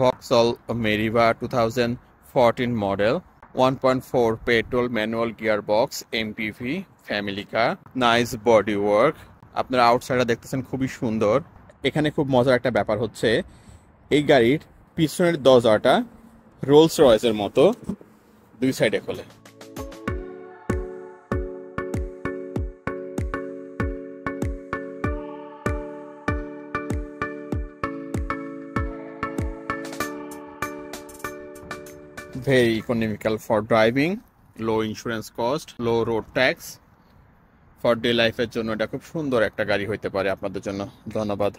Vauxhall Meriva 2014 model, 1.4 petrol manual gearbox, MPV, family car, nice body work। আপনারা আউটসাইডটা দেখতেছেন খুবই সুন্দর। এখানে খুব মজার একটা ব্যাপার হচ্ছে এই গাড়ির পিছনের দরজাটা রোলস রয়েসের মতো দুই সাইডে খোলে। Very economical for driving, low insurance cost, low road tax. For day life এর জন্য এটা খুব সুন্দর একটা গাড়ি হইতে পারে আপনাদের জন্য। ধন্যবাদ।